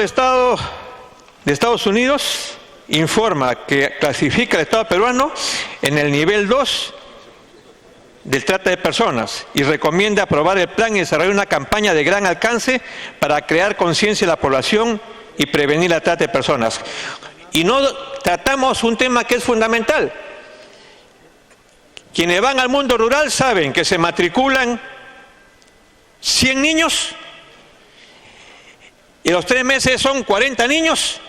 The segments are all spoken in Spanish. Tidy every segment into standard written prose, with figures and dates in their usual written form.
de Estado de Estados Unidos informa que clasifica al Estado peruano en el nivel 2 del trata de personas y recomienda aprobar el plan y desarrollar una campaña de gran alcance para crear conciencia en la población y prevenir la trata de personas. Y no tratamos un tema que es fundamental. Quienes van al mundo rural saben que se matriculan 100 niños y los 3 meses son 40 niños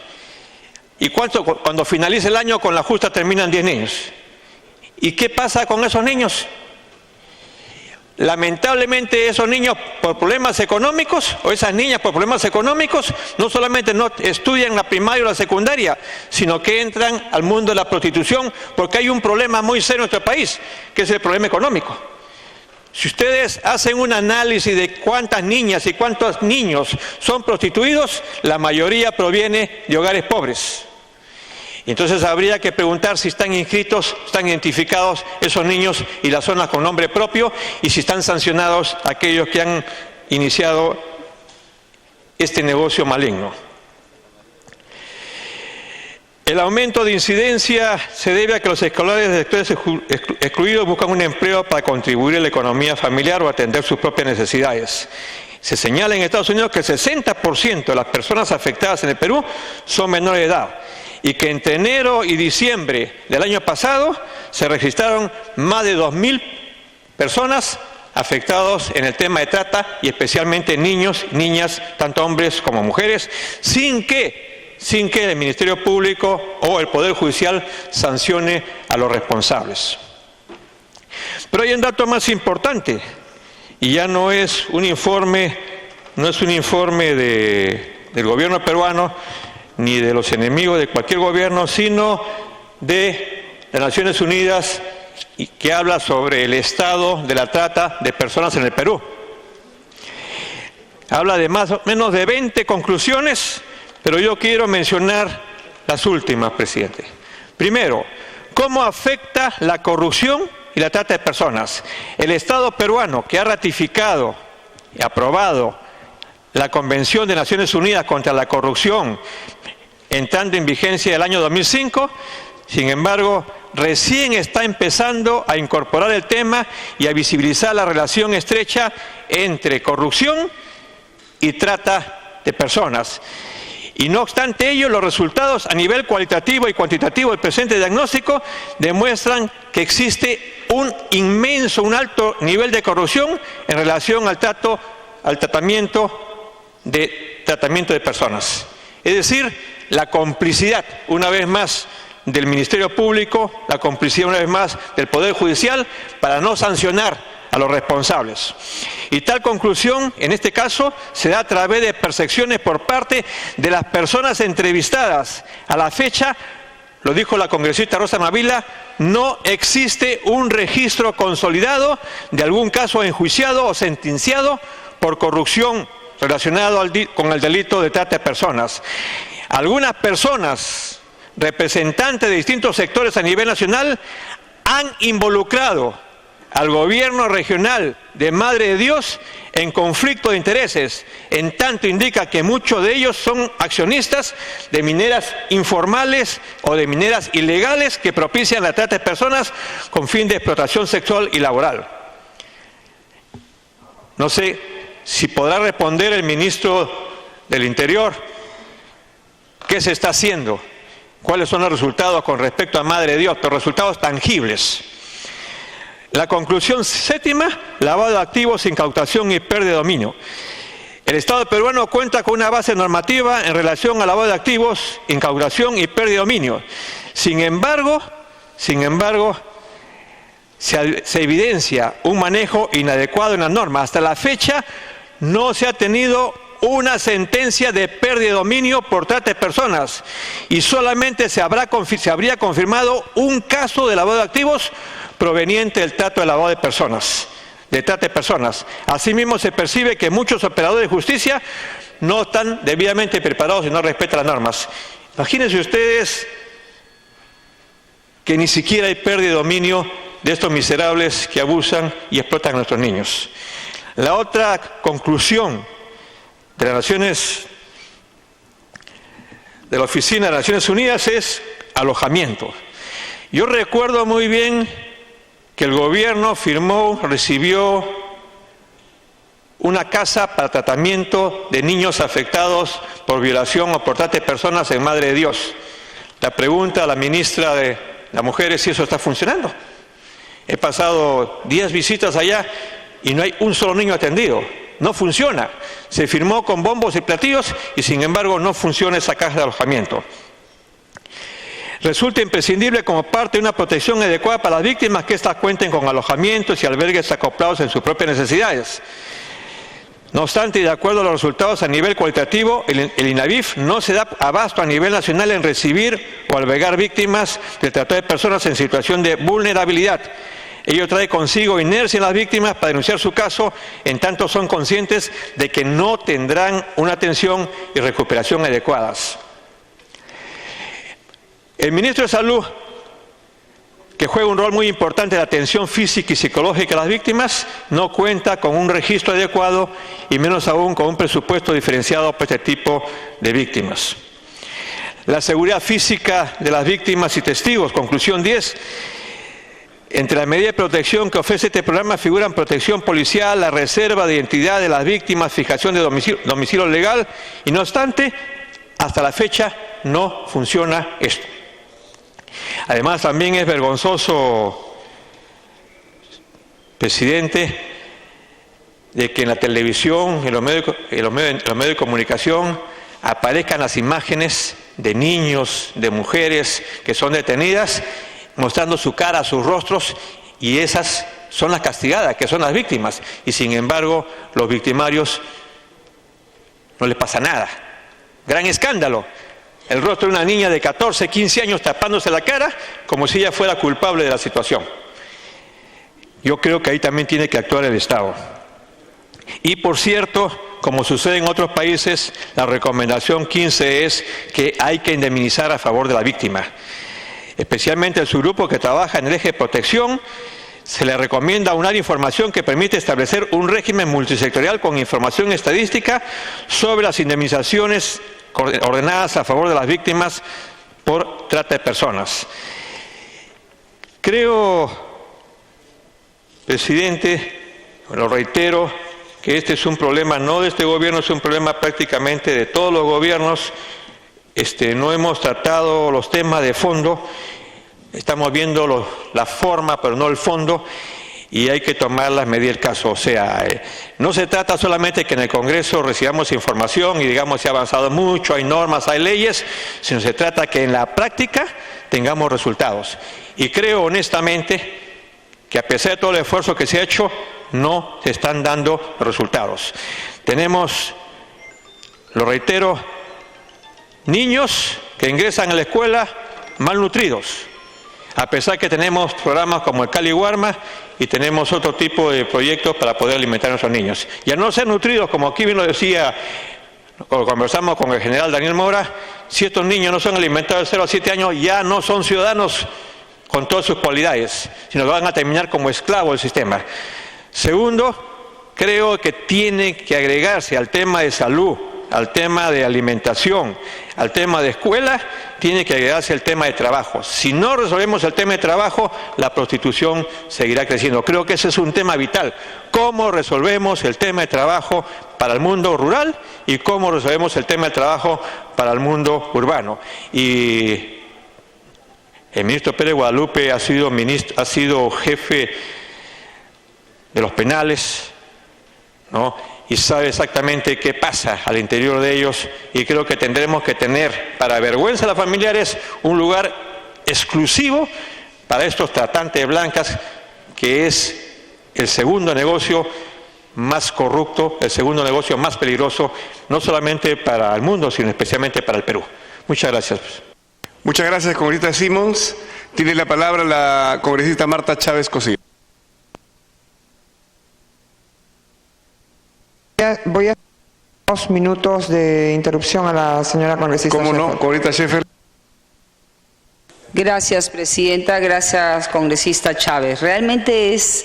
y cuando finalice el año con la justa terminan 10 niños. ¿Y qué pasa con esos niños? Lamentablemente esos niños por problemas económicos, o esas niñas por problemas económicos, no solamente no estudian la primaria o la secundaria, sino que entran al mundo de la prostitución, porque hay un problema muy serio en nuestro país, que es el problema económico. Si ustedes hacen un análisis de cuántas niñas y cuántos niños son prostituidos, la mayoría proviene de hogares pobres. Y entonces habría que preguntar si están inscritos, están identificados esos niños y las zonas con nombre propio, y si están sancionados aquellos que han iniciado este negocio maligno. El aumento de incidencia se debe a que los escolares de sectores excluidos buscan un empleo para contribuir a la economía familiar o atender sus propias necesidades. Se señala en Estados Unidos que el 60% de las personas afectadas en el Perú son menores de edad, y que entre enero y diciembre del año pasado se registraron más de 2.000 personas afectados en el tema de trata, y especialmente niños, niñas, tanto hombres como mujeres, sin que el Ministerio Público o el Poder Judicial sancione a los responsables. Pero hay un dato más importante, y ya no es un informe del gobierno peruano, ni de los enemigos de cualquier gobierno, sino de las Naciones Unidas, que habla sobre el estado de la trata de personas en el Perú. Habla de más o menos de 20 conclusiones, pero yo quiero mencionar las últimas, presidente. Primero, ¿cómo afecta la corrupción y la trata de personas? El Estado peruano, que ha ratificado y aprobado la Convención de Naciones Unidas contra la Corrupción, entrando en vigencia el año 2005, sin embargo, recién está empezando a incorporar el tema y a visibilizar la relación estrecha entre corrupción y trata de personas. Y no obstante ello, los resultados a nivel cualitativo y cuantitativo del presente diagnóstico demuestran que existe un alto nivel de corrupción en relación al tratamiento de personas. Es decir, la complicidad, una vez más, del Ministerio Público, la complicidad, una vez más, del Poder Judicial, para no sancionar a los responsables. Y tal conclusión, en este caso, se da a través de percepciones por parte de las personas entrevistadas. A la fecha, lo dijo la congresista Rosa Mavila, no existe un registro consolidado de algún caso enjuiciado o sentenciado por corrupción relacionado con el delito de trata de personas. Algunas personas, representantes de distintos sectores a nivel nacional, han involucrado al gobierno regional de Madre de Dios en conflicto de intereses, en tanto indica que muchos de ellos son accionistas de mineras informales o de mineras ilegales que propician la trata de personas con fin de explotación sexual y laboral. No sé si podrá responder el ministro del Interior qué se está haciendo, cuáles son los resultados con respecto a Madre de Dios, pero resultados tangibles. La conclusión séptima, lavado de activos, incautación y pérdida de dominio. El Estado peruano cuenta con una base normativa en relación al lavado de activos, incautación y pérdida de dominio. Sin embargo, se evidencia un manejo inadecuado en las normas. Hasta la fecha no se ha tenido una sentencia de pérdida de dominio por trata de personas y solamente se habría confirmado un caso de lavado de activos proveniente del trato de lavado de personas, de trata de personas. Asimismo, se percibe que muchos operadores de justicia no están debidamente preparados y no respetan las normas. Imagínense ustedes que ni siquiera hay pérdida de dominio de estos miserables que abusan y explotan a nuestros niños. La otra conclusión de las Naciones de la Oficina de las Naciones Unidas es alojamiento. Yo recuerdo muy bien que el gobierno recibió una casa para tratamiento de niños afectados por violación o por trata de personas en Madre de Dios. La pregunta a la ministra de la Mujer es si eso está funcionando. He pasado 10 visitas allá y no hay un solo niño atendido. No funciona. Se firmó con bombos y platillos y sin embargo no funciona esa casa de alojamiento. Resulta imprescindible como parte de una protección adecuada para las víctimas que éstas cuenten con alojamientos y albergues acoplados en sus propias necesidades. No obstante, y de acuerdo a los resultados a nivel cualitativo, el INAVIF no se da abasto a nivel nacional en recibir o albergar víctimas de trata de personas en situación de vulnerabilidad. Ello trae consigo inercia en las víctimas para denunciar su caso, en tanto son conscientes de que no tendrán una atención y recuperación adecuadas. El ministro de Salud, que juega un rol muy importante en la atención física y psicológica a las víctimas, no cuenta con un registro adecuado y menos aún con un presupuesto diferenciado para este tipo de víctimas. La seguridad física de las víctimas y testigos, conclusión 10. Entre las medidas de protección que ofrece este programa figuran protección policial, la reserva de identidad de las víctimas, fijación de domicilio legal y no obstante, hasta la fecha no funciona esto. Además, también es vergonzoso, presidente, de que en la televisión, en los medios de comunicación, aparezcan las imágenes de niños, de mujeres que son detenidas, mostrando su cara, sus rostros, y esas son las castigadas, que son las víctimas, y sin embargo, los victimarios no les pasa nada. Gran escándalo. El rostro de una niña de 14, 15 años tapándose la cara como si ella fuera culpable de la situación. Yo creo que ahí también tiene que actuar el Estado. Y por cierto, como sucede en otros países, la recomendación 15 es que hay que indemnizar a favor de la víctima. Especialmente el subgrupo que trabaja en el eje de protección, se le recomienda aunar información que permite establecer un régimen multisectorial con información estadística sobre las indemnizaciones ordenadas a favor de las víctimas por trata de personas. Creo, presidente, lo reitero, que este es un problema no de este gobierno, es un problema prácticamente de todos los gobiernos. No hemos tratado los temas de fondo, estamos viendo la forma pero no el fondo, y hay que tomar las medidas del caso. O sea, no se trata solamente que en el Congreso recibamos información y digamos se ha avanzado mucho, hay normas, hay leyes, sino se trata que en la práctica tengamos resultados. Y creo honestamente que a pesar de todo el esfuerzo que se ha hecho, no se están dando resultados. Tenemos, lo reitero, niños que ingresan a la escuela malnutridos, a pesar que tenemos programas como el Cali Warma y tenemos otro tipo de proyectos para poder alimentar a nuestros niños. Y al no ser nutridos, como aquí bien lo decía, cuando conversamos con el general Daniel Mora, si estos niños no son alimentados de 0 a 7 años, ya no son ciudadanos con todas sus cualidades, sino que van a terminar como esclavos del sistema. Segundo, creo que tiene que agregarse al tema de salud, al tema de alimentación, al tema de escuela, tiene que agregarse el tema de trabajo. Si no resolvemos el tema de trabajo, la prostitución seguirá creciendo. Creo que ese es un tema vital. ¿Cómo resolvemos el tema de trabajo para el mundo rural y cómo resolvemos el tema de trabajo para el mundo urbano? Y el ministro Pérez Guadalupe ha sido jefe de los penales, ¿no? Y sabe exactamente qué pasa al interior de ellos, y creo que tendremos que tener, para vergüenza de los familiares, un lugar exclusivo para estos tratantes de blancas, que es el segundo negocio más corrupto, el segundo negocio más peligroso, no solamente para el mundo, sino especialmente para el Perú. Muchas gracias. Muchas gracias, congresista Simons. Tiene la palabra la congresista Marta Chávez Cosío. Voy a hacer 2 minutos de interrupción a la señora congresista. ¿Cómo no? Congresista Sheffer. Gracias, presidenta. Gracias, congresista Chávez. Realmente es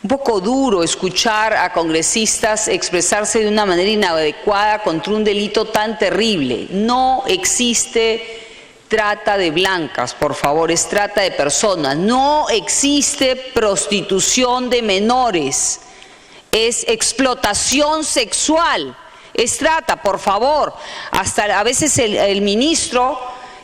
un poco duro escuchar a congresistas expresarse de una manera inadecuada contra un delito tan terrible. No existe trata de blancas, por favor, es trata de personas. No existe prostitución de menores, es explotación sexual, es trata, por favor. Hasta a veces el ministro,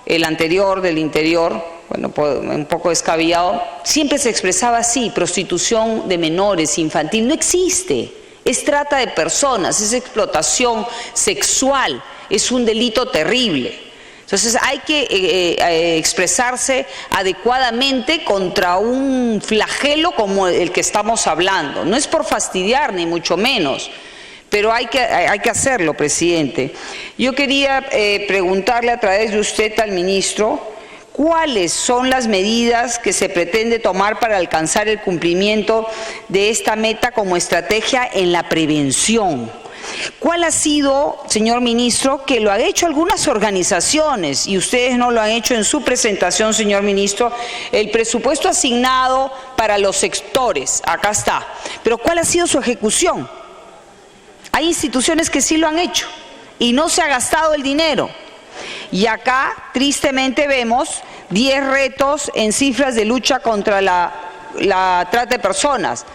el anterior del Interior, bueno, un poco descabellado, siempre se expresaba así: prostitución de menores, infantil. No existe, es trata de personas, es explotación sexual, es un delito terrible. Entonces hay que expresarse adecuadamente contra un flagelo como el que estamos hablando. No es por fastidiar, ni mucho menos, pero hay que hacerlo, presidente. Yo quería preguntarle a través de usted al ministro, ¿cuáles son las medidas que se pretende tomar para alcanzar el cumplimiento de esta meta como estrategia en la prevención? ¿Cuál ha sido, señor ministro, que lo han hecho algunas organizaciones y ustedes no lo han hecho en su presentación, señor ministro, el presupuesto asignado para los sectores? Acá está. Pero ¿cuál ha sido su ejecución? Hay instituciones que sí lo han hecho y no se ha gastado el dinero. Y acá, tristemente, vemos 10 retos en cifras de lucha contra la trata de personas.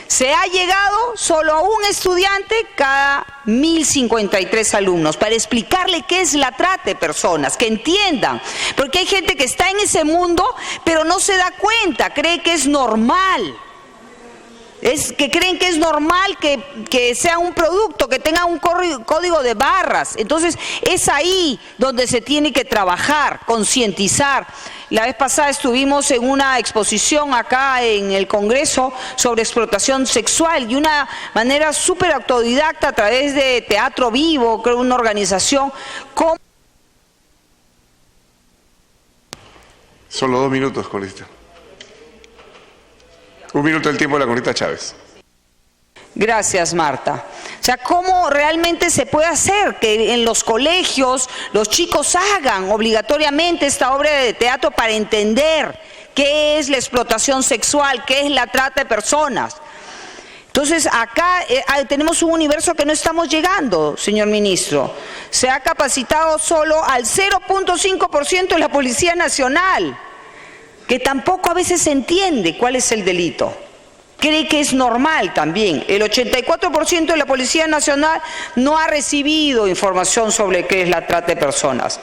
Se ha llegado solo a un estudiante cada 1053 alumnos, para explicarle qué es la trata de personas, que entiendan, porque hay gente que está en ese mundo pero no se da cuenta, cree que es normal. Que creen que es normal que sea un producto, que tenga un código de barras. Entonces es ahí donde se tiene que trabajar, concientizar. La vez pasada estuvimos en una exposición acá en el Congreso sobre explotación sexual y una manera súper autodidacta a través de Teatro Vivo, creo una organización. Solo 2 minutos, congresista. 1 minuto del tiempo de la congresista Chávez. Gracias, Marta. O sea, ¿cómo realmente se puede hacer que en los colegios los chicos hagan obligatoriamente esta obra de teatro para entender qué es la explotación sexual, qué es la trata de personas? Entonces, acá tenemos un universo que no estamos llegando, señor ministro. Se ha capacitado solo al 0.5% de la Policía Nacional, que tampoco a veces entiende cuál es el delito. Cree que es normal también. El 84% de la Policía Nacional no ha recibido información sobre qué es la trata de personas.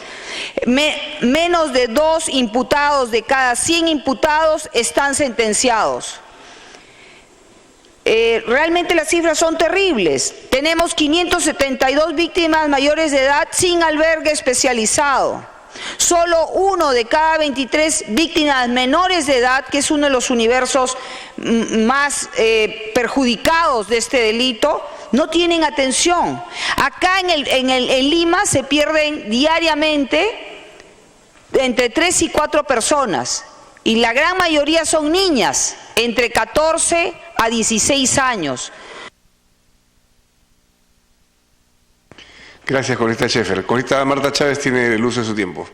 Menos de 2 imputados de cada 100 imputados están sentenciados. Realmente las cifras son terribles. Tenemos 572 víctimas mayores de edad sin albergue especializado. Solo 1 de cada 23 víctimas menores de edad, que es uno de los universos más perjudicados de este delito, no tienen atención. Acá en Lima se pierden diariamente entre 3 y 4 personas y la gran mayoría son niñas entre 14 a 16 años. Gracias, congresista Scheffer. Congresista Marta Chávez tiene el uso de su tiempo.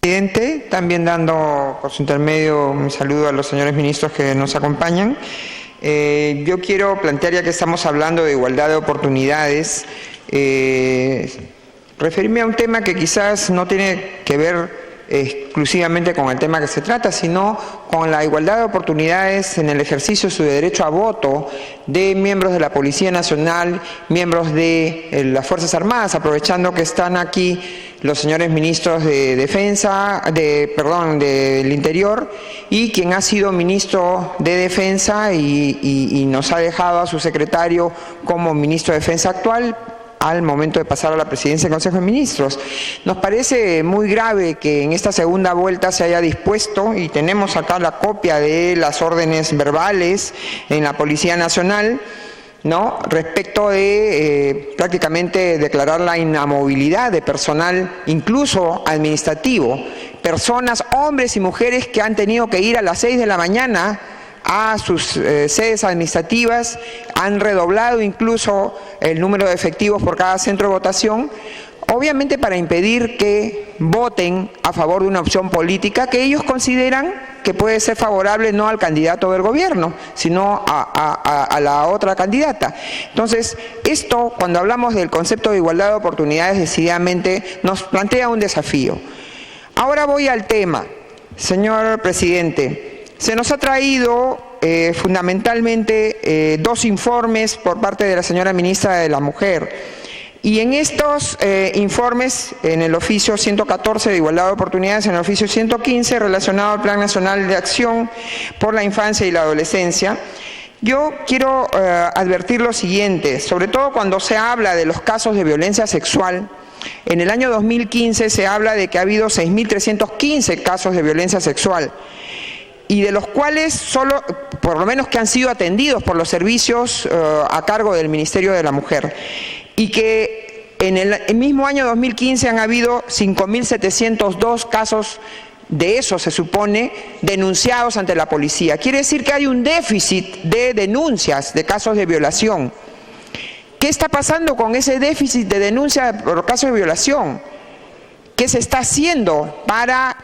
Presidente, también dando por su intermedio un saludo a los señores ministros que nos acompañan. Yo quiero plantear, ya que estamos hablando de igualdad de oportunidades, referirme a un tema que quizás no tiene que ver exclusivamente con el tema que se trata, sino con la igualdad de oportunidades en el ejercicio de su derecho a voto de miembros de la Policía Nacional, miembros de las Fuerzas Armadas, aprovechando que están aquí los señores ministros de Defensa, del Interior, y quien ha sido ministro de Defensa y nos ha dejado a su secretario como ministro de Defensa actual, al momento de pasar a la presidencia del Consejo de Ministros. Nos parece muy grave que en esta segunda vuelta se haya dispuesto, y tenemos acá la copia de las órdenes verbales en la Policía Nacional, ¿no?, respecto de prácticamente declarar la inamovilidad de personal, incluso administrativo, personas, hombres y mujeres que han tenido que ir a las 6 de la mañana a sus sedes administrativas, han redoblado incluso el número de efectivos por cada centro de votación, obviamente para impedir que voten a favor de una opción política que ellos consideran que puede ser favorable no al candidato del gobierno, sino a la otra candidata. Entonces, esto, cuando hablamos del concepto de igualdad de oportunidades, decididamente nos plantea un desafío. Ahora voy al tema, señor presidente. Se nos ha traído fundamentalmente dos informes por parte de la señora ministra de la Mujer. Y en estos informes, en el oficio 114 de igualdad de oportunidades, en el oficio 115 relacionado al Plan Nacional de Acción por la Infancia y la Adolescencia, yo quiero advertir lo siguiente, sobre todo cuando se habla de los casos de violencia sexual. En el año 2015 se habla de que ha habido 6.315 casos de violencia sexual, y de los cuales solo, por lo menos que han sido atendidos por los servicios a cargo del Ministerio de la Mujer, y que en el mismo año 2015 han habido 5.702 casos de eso, se supone, denunciados ante la policía. Quiere decir que hay un déficit de denuncias de casos de violación. ¿Qué está pasando con ese déficit de denuncia por casos de violación? ¿Qué se está haciendo para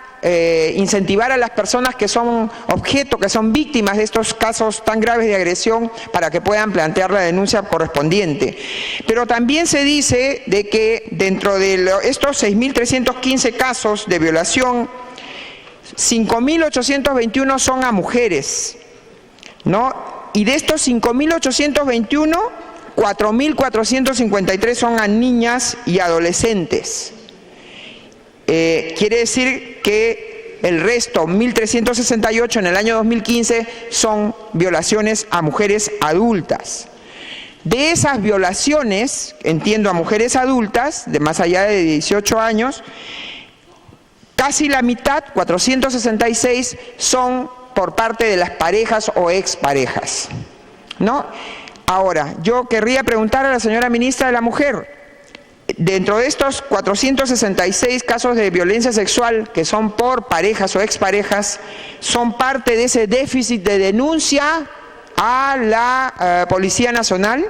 incentivar a las personas que son objeto, que son víctimas de estos casos tan graves de agresión, para que puedan plantear la denuncia correspondiente? Pero también se dice de que dentro de estos 6.315 casos de violación, 5.821 son a mujeres, ¿no? Y de estos 5.821, 4.453 son a niñas y adolescentes. Quiere decir que el resto, 1.368 en el año 2015, son violaciones a mujeres adultas. De esas violaciones, entiendo, a mujeres adultas, de más allá de 18 años, casi la mitad, 466, son por parte de las parejas o exparejas, ¿no? Ahora, yo querría preguntar a la señora ministra de la Mujer, dentro de estos 466 casos de violencia sexual que son por parejas o exparejas, ¿son parte de ese déficit de denuncia a la Policía Nacional?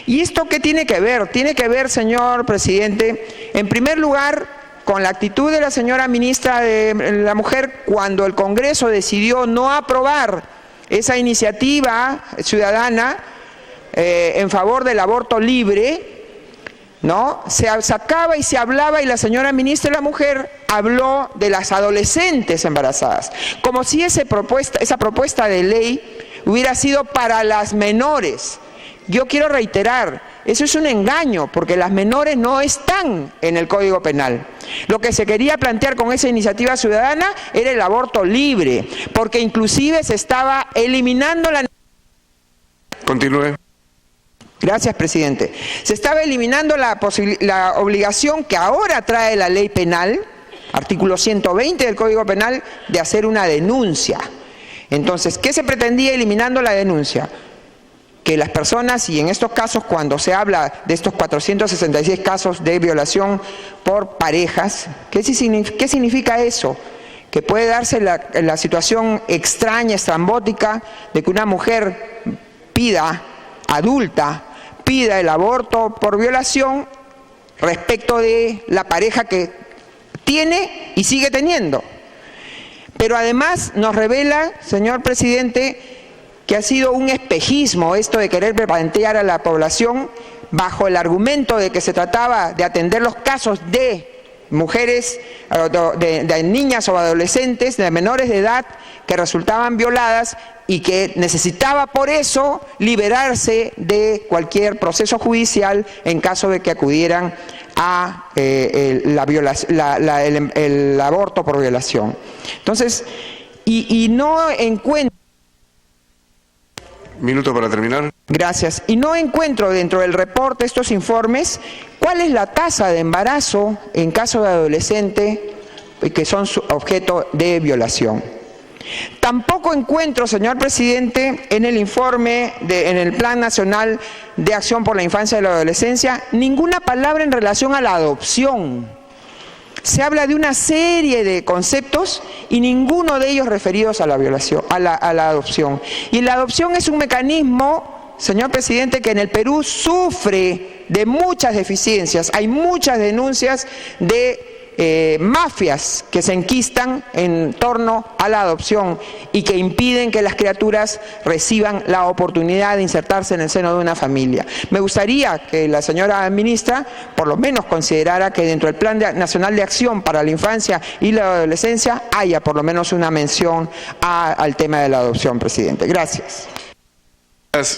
¿Y esto qué tiene que ver? Tiene que ver, señor presidente, en primer lugar, con la actitud de la señora ministra de la Mujer cuando el Congreso decidió no aprobar esa iniciativa ciudadana en favor del aborto libre, ¿no? Se sacaba y se hablaba, y la señora ministra de la Mujer habló de las adolescentes embarazadas, como si esa propuesta de ley hubiera sido para las menores. Yo quiero reiterar, eso es un engaño, porque las menores no están en el Código Penal. Lo que se quería plantear con esa iniciativa ciudadana era el aborto libre, porque inclusive se estaba eliminando la... Continúe. Gracias, presidente. Se estaba eliminando la obligación que ahora trae la ley penal, artículo 120 del Código Penal, de hacer una denuncia. Entonces, ¿qué se pretendía eliminando la denuncia? Que las personas, y en estos casos cuando se habla de estos 466 casos de violación por parejas, ¿qué significa eso? Que puede darse la situación extraña, estrambótica, de que una mujer adulta, pida el aborto por violación respecto de la pareja que tiene y sigue teniendo. Pero además nos revela, señor presidente, que ha sido un espejismo esto de querer plantear a la población bajo el argumento de que se trataba de atender los casos de mujeres, de niñas o adolescentes, de menores de edad que resultaban violadas y que necesitaba por eso liberarse de cualquier proceso judicial en caso de que acudieran a el aborto por violación. Entonces, y no encuentro... Minuto para terminar. Gracias. Y no encuentro dentro del reporte, estos informes, cuál es la tasa de embarazo en caso de adolescente que son objeto de violación. Tampoco encuentro, señor presidente, en el informe, en el Plan Nacional de Acción por la Infancia y la Adolescencia, ninguna palabra en relación a la adopción. Se habla de una serie de conceptos y ninguno de ellos referidos a la violación, a la adopción. Y la adopción es un mecanismo, señor presidente, que en el Perú sufre de muchas deficiencias. Hay muchas denuncias de mafias que se enquistan en torno a la adopción y que impiden que las criaturas reciban la oportunidad de insertarse en el seno de una familia. Me gustaría que la señora ministra por lo menos considerara que dentro del Plan Nacional de Acción para la Infancia y la Adolescencia haya por lo menos una mención al tema de la adopción, presidente. Gracias.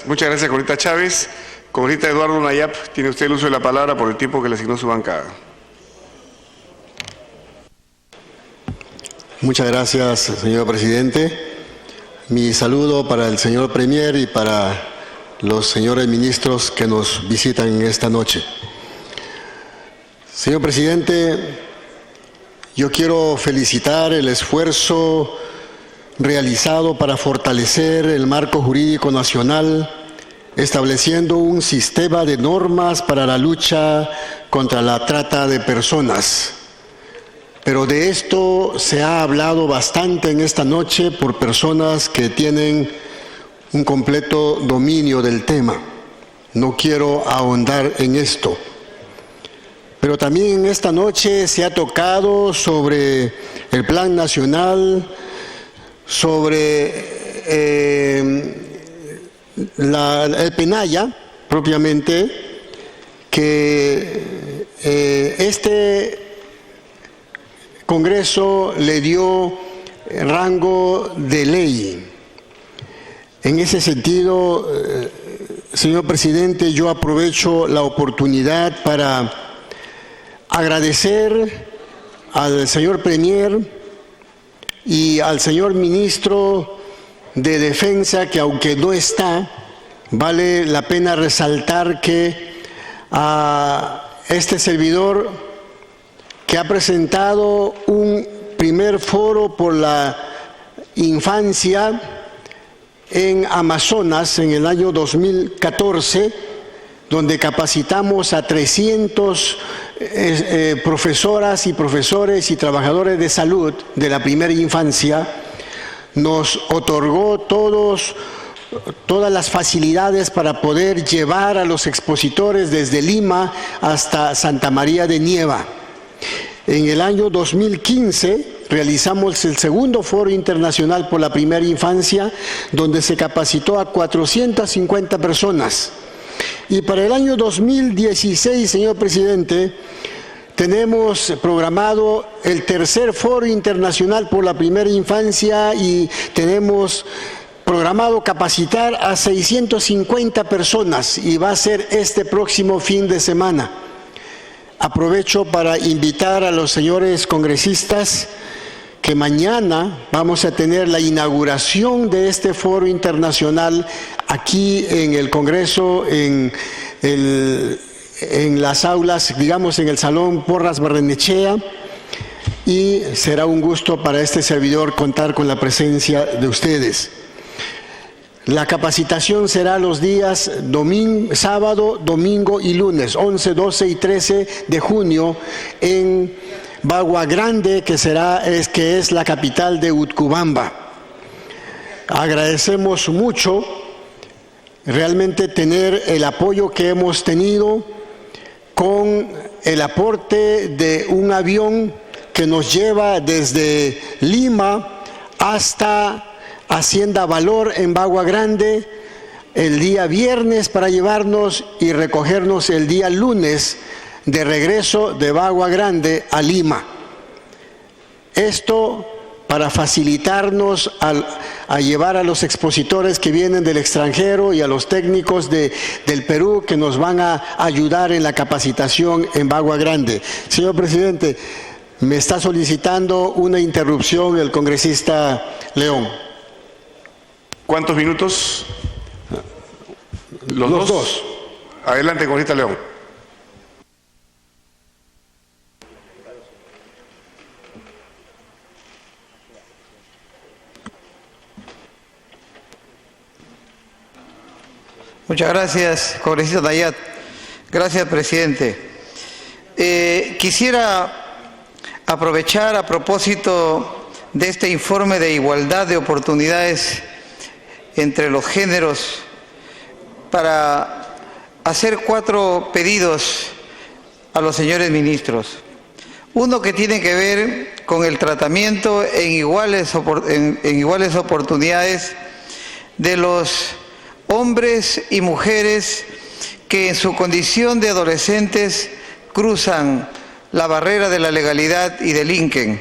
Muchas gracias, congresista Chávez. Congresista Eduardo Nayab, tiene usted el uso de la palabra por el tiempo que le asignó su bancada. Muchas gracias, señor presidente. Mi saludo para el señor Premier y para los señores ministros que nos visitan en esta noche. Señor presidente, yo quiero felicitar el esfuerzo realizado para fortalecer el marco jurídico nacional, estableciendo un sistema de normas para la lucha contra la trata de personas. Pero de esto se ha hablado bastante en esta noche por personas que tienen un completo dominio del tema. No quiero ahondar en esto. Pero también en esta noche se ha tocado sobre el Plan Nacional, sobre el PENAYA, propiamente, que este Congreso le dio rango de ley. En ese sentido, señor presidente, yo aprovecho la oportunidad para agradecer al señor Premier y al señor Ministro de Defensa, que aunque no está, vale la pena resaltar que a este servidor que ha presentado un primer foro por la infancia en Amazonas en el año 2014, donde capacitamos a 300 profesoras y profesores y trabajadores de salud de la primera infancia, nos otorgó todas las facilidades para poder llevar a los expositores desde Lima hasta Santa María de Nieva. En el año 2015 realizamos el segundo foro internacional por la primera infancia, donde se capacitó a 450 personas. Y para el año 2016, señor presidente, tenemos programado el tercer foro internacional por la primera infancia y tenemos programado capacitar a 650 personas y va a ser este próximo fin de semana. Aprovecho para invitar a los señores congresistas que mañana vamos a tener la inauguración de este foro internacional aquí en el Congreso, en las aulas, digamos en el Salón Porras Barrenechea, y será un gusto para este servidor contar con la presencia de ustedes. La capacitación será los días sábado, domingo y lunes, 11, 12 y 13 de junio en Bagua Grande, que es la capital de Utcubamba. Agradecemos mucho realmente tener el apoyo que hemos tenido con el aporte de un avión que nos lleva desde Lima hasta Hacienda Valor en Bagua Grande el día viernes para llevarnos y recogernos el día lunes de regreso de Bagua Grande a Lima. Esto para facilitarnos a llevar a los expositores que vienen del extranjero y a los técnicos del Perú que nos van a ayudar en la capacitación en Bagua Grande. Señor presidente, me está solicitando una interrupción el congresista León. ¿Cuántos minutos? Los dos. Adelante, congresista León. Muchas gracias, congresista Nayab. Gracias, presidente. Quisiera aprovechar a propósito de este informe de igualdad de oportunidades entre los géneros para hacer 4 pedidos a los señores ministros. Uno que tiene que ver con el tratamiento en iguales oportunidades de los hombres y mujeres que en su condición de adolescentes cruzan la barrera de la legalidad y delinquen.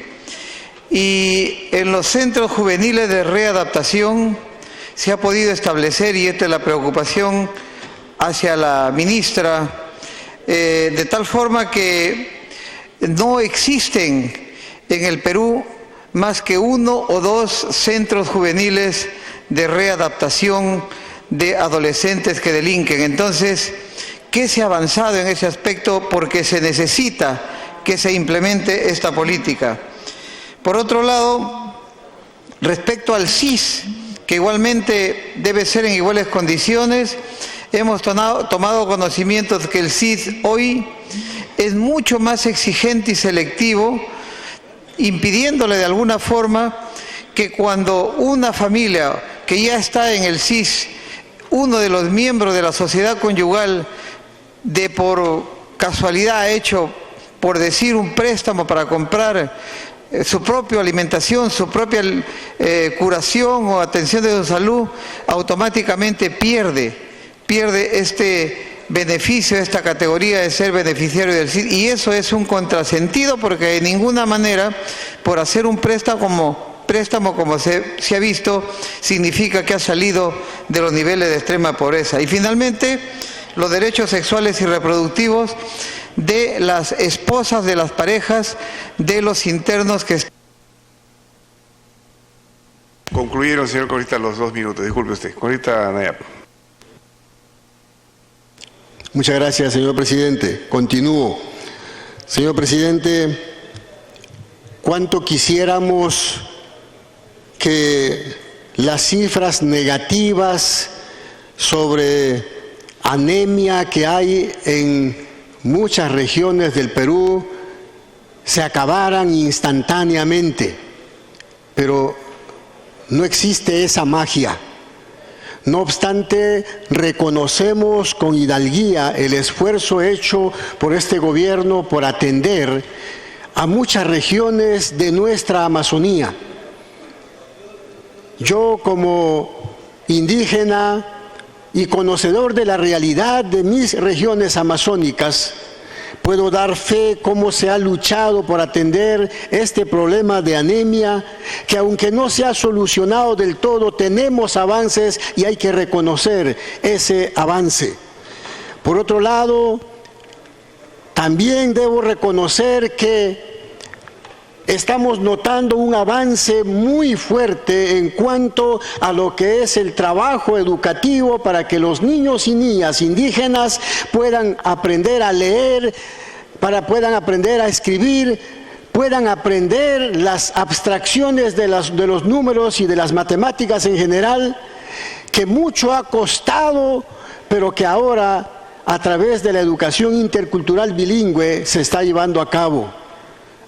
Y en los centros juveniles de readaptación se ha podido establecer, y esta es la preocupación hacia la ministra, de tal forma que no existen en el Perú más que 1 o 2 centros juveniles de readaptación de adolescentes que delinquen. Entonces, ¿qué se ha avanzado en ese aspecto? Porque se necesita que se implemente esta política. Por otro lado, respecto al CIS, que igualmente debe ser en iguales condiciones, hemos tomado conocimiento de que el CIS hoy es mucho más exigente y selectivo, impidiéndole de alguna forma que cuando una familia que ya está en el CIS, uno de los miembros de la sociedad conyugal, de por casualidad ha hecho, por decir, un préstamo para comprar su propia alimentación, su propia curación o atención de su salud, automáticamente pierde este beneficio, esta categoría de ser beneficiario del CIS, y eso es un contrasentido, porque de ninguna manera, por hacer un préstamo como se ha visto, significa que ha salido de los niveles de extrema pobreza. Y finalmente, los derechos sexuales y reproductivos de las esposas de las parejas de los internos que están. Concluyeron, señor congresista, los 2 minutos. Disculpe usted. Congresista Nayab. Muchas gracias, señor presidente. Continúo. Señor presidente, ¿cuánto quisiéramos que las cifras negativas sobre anemia que hay en muchas regiones del Perú se acabaran instantáneamente? Pero no existe esa magia. No obstante, reconocemos con hidalguía el esfuerzo hecho por este gobierno por atender a muchas regiones de nuestra Amazonía. Yo, como indígena y conocedor de la realidad de mis regiones amazónicas, puedo dar fe cómo se ha luchado por atender este problema de anemia, que aunque no se ha solucionado del todo, tenemos avances y hay que reconocer ese avance. Por otro lado, también debo reconocer que estamos notando un avance muy fuerte en cuanto a lo que es el trabajo educativo para que los niños y niñas indígenas puedan aprender a leer, puedan aprender a escribir, puedan aprender las abstracciones de los números y de las matemáticas en general, que mucho ha costado, pero que ahora a través de la educación intercultural bilingüe se está llevando a cabo.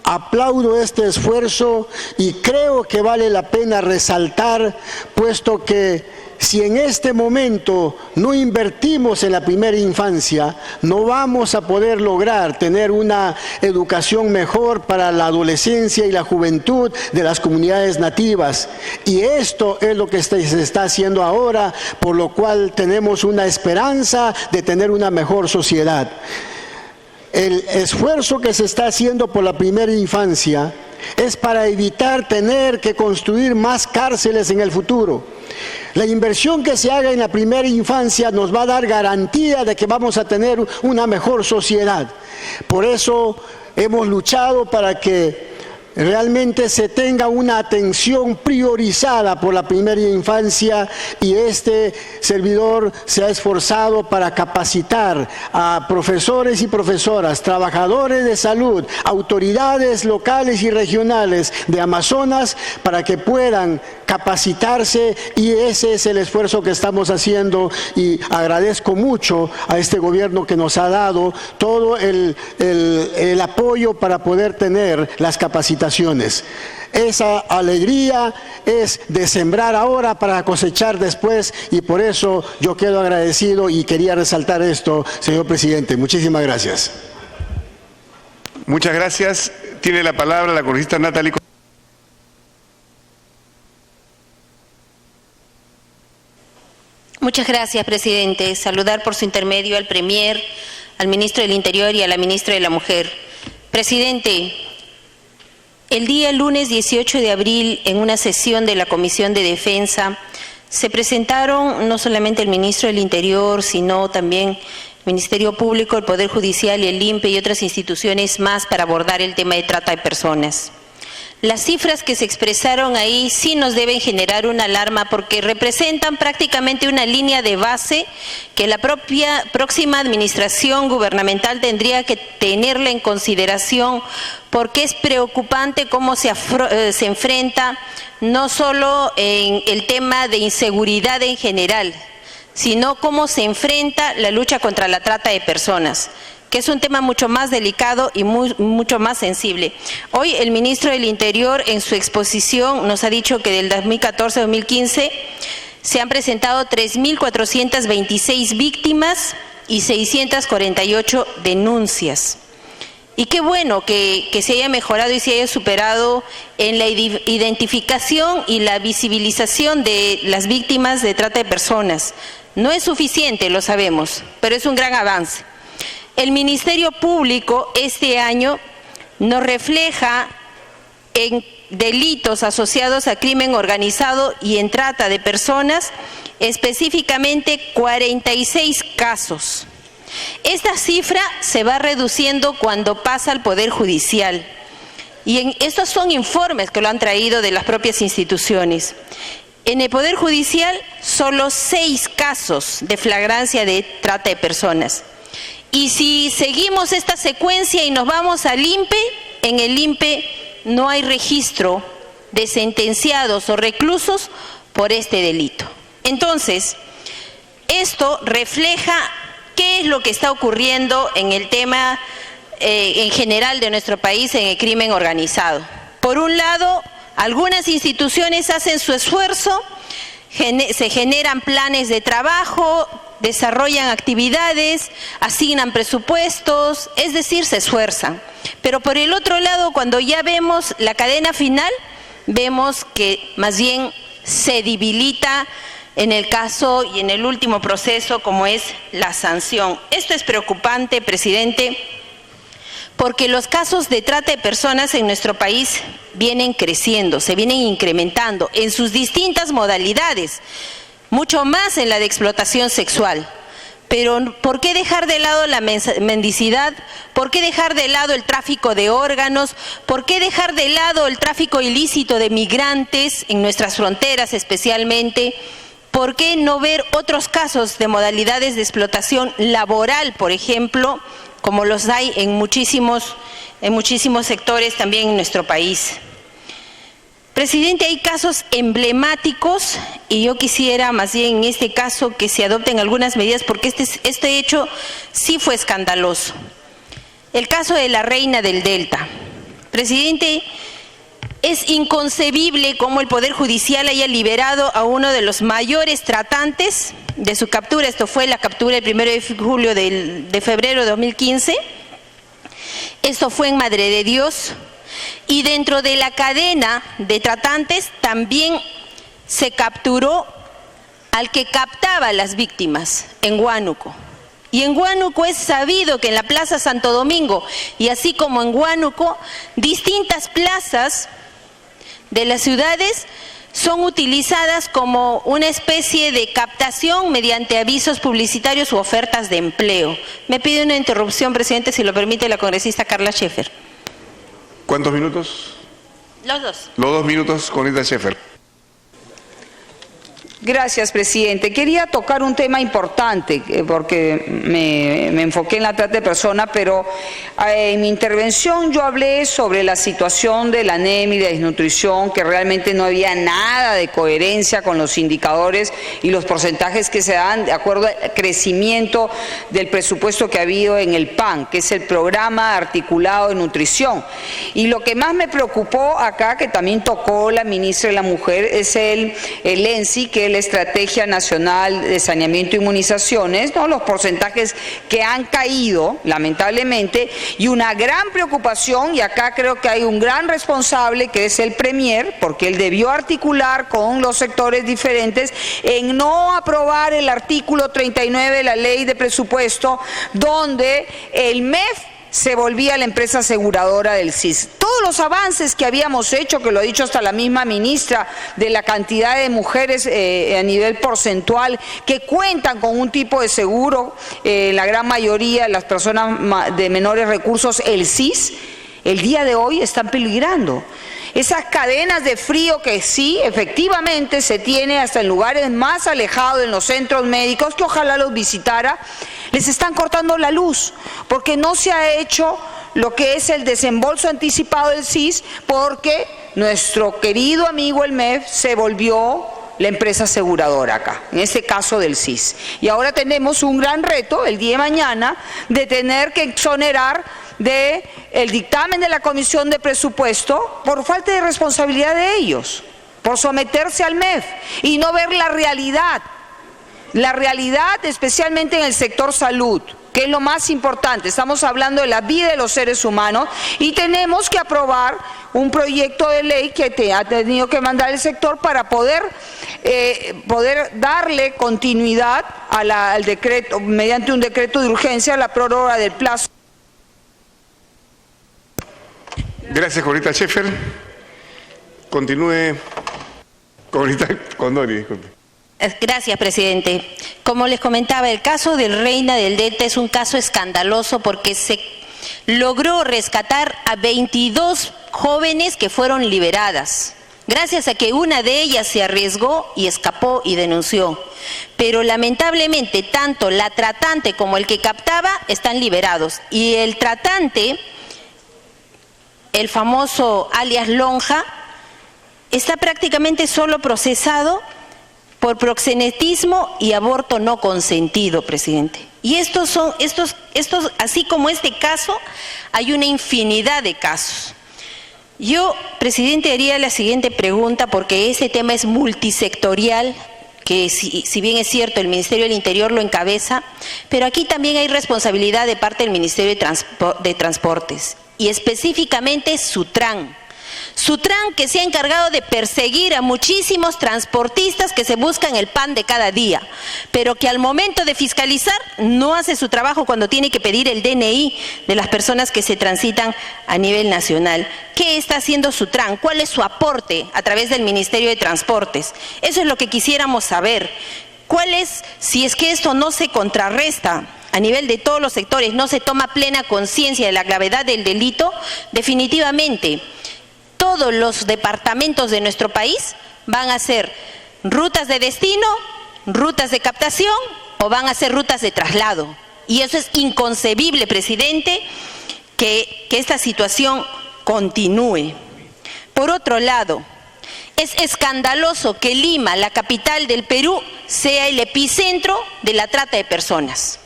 Aplaudo este esfuerzo y creo que vale la pena resaltar, puesto que si en este momento no invertimos en la primera infancia, no vamos a poder lograr tener una educación mejor para la adolescencia y la juventud de las comunidades nativas. Y esto es lo que se está haciendo ahora, por lo cual tenemos una esperanza de tener una mejor sociedad. El esfuerzo que se está haciendo por la primera infancia es para evitar tener que construir más cárceles en el futuro. La inversión que se haga en la primera infancia nos va a dar garantía de que vamos a tener una mejor sociedad. Por eso hemos luchado para que realmente se tenga una atención priorizada por la primera infancia, y este servidor se ha esforzado para capacitar a profesores y profesoras, trabajadores de salud, autoridades locales y regionales de Amazonas, para que puedan capacitarse, y ese es el esfuerzo que estamos haciendo, y agradezco mucho a este gobierno que nos ha dado todo el apoyo para poder tener las capacitaciones. Esa alegría es de sembrar ahora para cosechar después, y por eso yo quedo agradecido y quería resaltar esto, señor presidente. Muchísimas gracias. Muchas gracias. Tiene la palabra la congresista Natalie. Muchas gracias, presidente. Saludar por su intermedio al Premier, al ministro del Interior y a la ministra de la Mujer. Presidente, el día lunes 18 de abril, en una sesión de la Comisión de Defensa, se presentaron no solamente el ministro del Interior, sino también el Ministerio Público, el Poder Judicial y el INPE y otras instituciones más para abordar el tema de trata de personas. Las cifras que se expresaron ahí sí nos deben generar una alarma porque representan prácticamente una línea de base que la próxima administración gubernamental tendría que tenerla en consideración porque es preocupante cómo se enfrenta no solo en el tema de inseguridad en general, sino cómo se enfrenta la lucha contra la trata de personas, que es un tema mucho más delicado y mucho más sensible. Hoy el ministro del Interior en su exposición nos ha dicho que del 2014 a 2015 se han presentado 3.426 víctimas y 648 denuncias. Y qué bueno que se haya mejorado y se haya superado en la identificación y la visibilización de las víctimas de trata de personas. No es suficiente, lo sabemos, pero es un gran avance. El Ministerio Público este año nos refleja en delitos asociados a crimen organizado y en trata de personas, específicamente 46 casos. Esta cifra se va reduciendo cuando pasa al Poder Judicial. Y estos son informes que lo han traído de las propias instituciones. En el Poder Judicial, solo 6 casos de flagrancia de trata de personas. Y si seguimos esta secuencia y nos vamos al INPE, en el INPE no hay registro de sentenciados o reclusos por este delito. Entonces, esto refleja qué es lo que está ocurriendo en el tema en general de nuestro país en el crimen organizado. Por un lado, algunas instituciones hacen su esfuerzo, se generan planes de trabajo, desarrollan actividades, asignan presupuestos, es decir, se esfuerzan. Pero por el otro lado, cuando ya vemos la cadena final, vemos que más bien se debilita en el caso y en el último proceso como es la sanción. Esto es preocupante, presidente, porque los casos de trata de personas en nuestro país vienen creciendo, se vienen incrementando en sus distintas modalidades, mucho más en la de explotación sexual. Pero ¿por qué dejar de lado la mendicidad? ¿Por qué dejar de lado el tráfico de órganos? ¿Por qué dejar de lado el tráfico ilícito de migrantes en nuestras fronteras especialmente? ¿Por qué no ver otros casos de modalidades de explotación laboral, por ejemplo, como los hay en muchísimos sectores también en nuestro país? Presidente, hay casos emblemáticos y yo quisiera más bien en este caso que se adopten algunas medidas porque este hecho sí fue escandaloso. El caso de la reina del Delta. Presidente, es inconcebible cómo el Poder Judicial haya liberado a uno de los mayores tratantes de su captura. Esto fue la captura el 1 de julio de febrero de 2015. Esto fue en Madre de Dios. Y dentro de la cadena de tratantes también se capturó al que captaba a las víctimas en Huánuco. Y en Huánuco es sabido que en la Plaza Santo Domingo, y así como en Huánuco, distintas plazas de las ciudades son utilizadas como una especie de captación mediante avisos publicitarios u ofertas de empleo. Me pide una interrupción, presidente, si lo permite la congresista Carla Schaefer. ¿Cuántos minutos? Los dos. Los 2 minutos, congresista Schaefer. Gracias, presidente. Quería tocar un tema importante porque me enfoqué en la trata de personas, pero en mi intervención yo hablé sobre la situación de la anemia y de desnutrición, que realmente no había nada de coherencia con los indicadores y los porcentajes que se dan de acuerdo al crecimiento del presupuesto que ha habido en el PAN, que es el Programa Articulado de Nutrición. Y lo que más me preocupó acá, que también tocó la ministra de la Mujer, es el ENSI, que es la Estrategia Nacional de Saneamiento e Inmunizaciones, ¿no? Los porcentajes que han caído, lamentablemente, y una gran preocupación, y acá creo que hay un gran responsable, que es el Premier, porque él debió articular con los sectores diferentes en no aprobar el artículo 39 de la Ley de Presupuesto, donde el MEF se volvía la empresa aseguradora del SIS. Todos los avances que habíamos hecho, que lo ha dicho hasta la misma ministra, de la cantidad de mujeres a nivel porcentual que cuentan con un tipo de seguro, la gran mayoría de las personas de menores recursos, el SIS, el día de hoy están peligrando. Esas cadenas de frío que sí, efectivamente, se tiene hasta en lugares más alejados, en los centros médicos, que ojalá los visitara, les están cortando la luz, porque no se ha hecho lo que es el desembolso anticipado del SIS, porque nuestro querido amigo el MEF se volvió la empresa aseguradora acá, en este caso del SIS. Y ahora tenemos un gran reto, el día de mañana, de tener que exonerar del dictamen de la Comisión de Presupuesto por falta de responsabilidad de ellos, por someterse al MEF y no ver la realidad especialmente en el sector salud, que es lo más importante. Estamos hablando de la vida de los seres humanos y tenemos que aprobar un proyecto de ley que ha tenido que mandar el sector para poder darle continuidad al decreto, mediante un decreto de urgencia, a la prórroga del plazo. Gracias, Corita Schaeffer. Continúe, Corita Condori, disculpe. Gracias, presidente. Como les comentaba, el caso del Reina del Delta es un caso escandaloso porque se logró rescatar a 22 jóvenes que fueron liberadas, gracias a que una de ellas se arriesgó y escapó y denunció. Pero lamentablemente tanto la tratante como el que captaba están liberados. Y el tratante, el famoso alias Lonja, está prácticamente solo procesado por proxenetismo y aborto no consentido, presidente. Y estos, así como este caso, hay una infinidad de casos. Yo, presidente, haría la siguiente pregunta, porque este tema es multisectorial, que si bien es cierto, el Ministerio del Interior lo encabeza, pero aquí también hay responsabilidad de parte del Ministerio de Transportes, y específicamente Sutran. Sutran, que se ha encargado de perseguir a muchísimos transportistas que se buscan el pan de cada día, pero que al momento de fiscalizar no hace su trabajo cuando tiene que pedir el DNI de las personas que se transitan a nivel nacional. ¿Qué está haciendo Sutran? ¿Cuál es su aporte a través del Ministerio de Transportes? Eso es lo que quisiéramos saber. ¿Cuál es, si es que esto no se contrarresta a nivel de todos los sectores, no se toma plena conciencia de la gravedad del delito? Definitivamente todos los departamentos de nuestro país van a ser rutas de destino, rutas de captación o van a ser rutas de traslado. Y eso es inconcebible, presidente, que esta situación continúe. Por otro lado, es escandaloso que Lima, la capital del Perú, sea el epicentro de la trata de personas,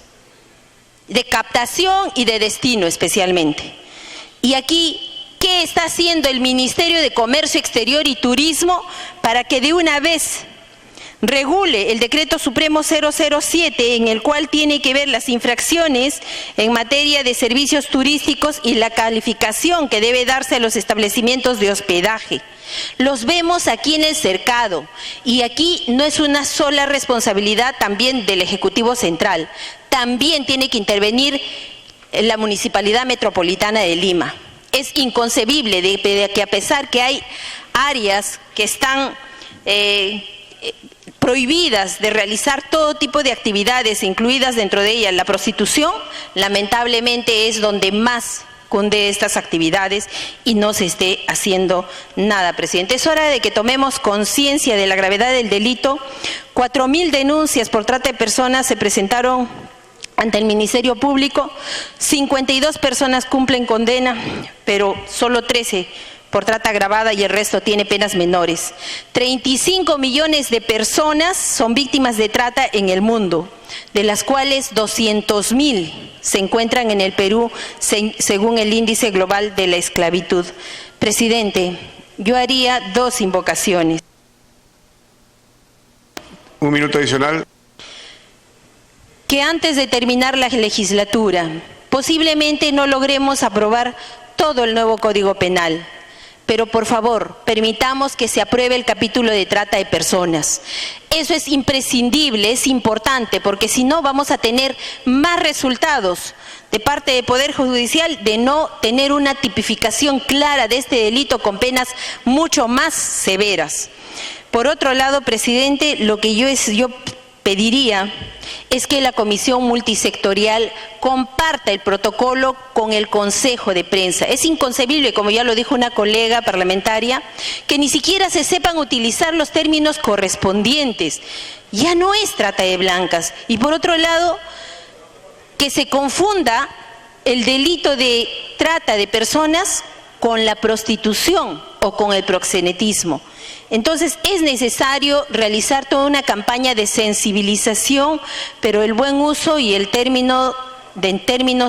de captación y de destino especialmente. Y aquí, ¿qué está haciendo el Ministerio de Comercio Exterior y Turismo para que de una vez regule el Decreto Supremo 007, en el cual tiene que ver las infracciones en materia de servicios turísticos y la calificación que debe darse a los establecimientos de hospedaje? Los vemos aquí en el cercado, y aquí no es una sola responsabilidad también del Ejecutivo Central, también tiene que intervenir la Municipalidad Metropolitana de Lima. Es inconcebible de que, a pesar que hay áreas que están prohibidas de realizar todo tipo de actividades, incluidas dentro de ellas la prostitución, lamentablemente es donde más cunde estas actividades y no se esté haciendo nada, presidente. Es hora de que tomemos conciencia de la gravedad del delito. 4.000 denuncias por trata de personas se presentaron ante el Ministerio Público, 52 personas cumplen condena, pero solo 13 por trata agravada y el resto tiene penas menores. 35 millones de personas son víctimas de trata en el mundo, de las cuales 200.000 se encuentran en el Perú, según el Índice Global de la Esclavitud. Presidente, yo haría dos invocaciones. Un minuto adicional. Que antes de terminar la legislatura, posiblemente no logremos aprobar todo el nuevo Código Penal, pero por favor, permitamos que se apruebe el capítulo de trata de personas. Eso es imprescindible, es importante, porque si no vamos a tener más resultados de parte del Poder Judicial de no tener una tipificación clara de este delito con penas mucho más severas. Por otro lado, presidente, lo que yo pediría es que la Comisión Multisectorial comparta el protocolo con el Consejo de Prensa. Es inconcebible, como ya lo dijo una colega parlamentaria, que ni siquiera se sepan utilizar los términos correspondientes. Ya no es trata de blancas. Y por otro lado, que se confunda el delito de trata de personas con la prostitución o con el proxenetismo. Entonces es necesario realizar toda una campaña de sensibilización, pero el buen uso y el términos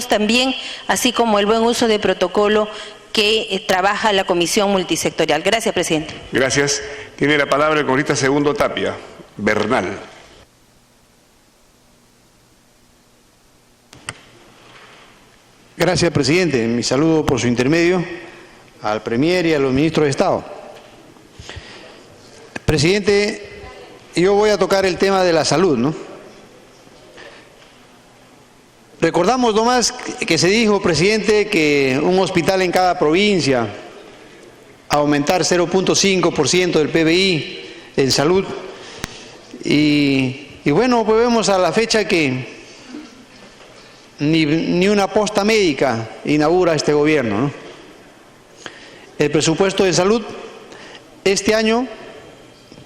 también, así como el buen uso de protocolo que trabaja la Comisión Multisectorial. Gracias, presidente. Gracias. Tiene la palabra el congresista Segundo Tapia, Bernal. Gracias, presidente. Mi saludo por su intermedio al Premier y a los ministros de Estado. Presidente, yo voy a tocar el tema de la salud, ¿no? Recordamos nomás que se dijo, presidente, que un hospital en cada provincia, aumentar 0.5% del PBI en salud. Y bueno, pues vemos a la fecha que ni una posta médica inaugura este gobierno, ¿no? El presupuesto de salud este año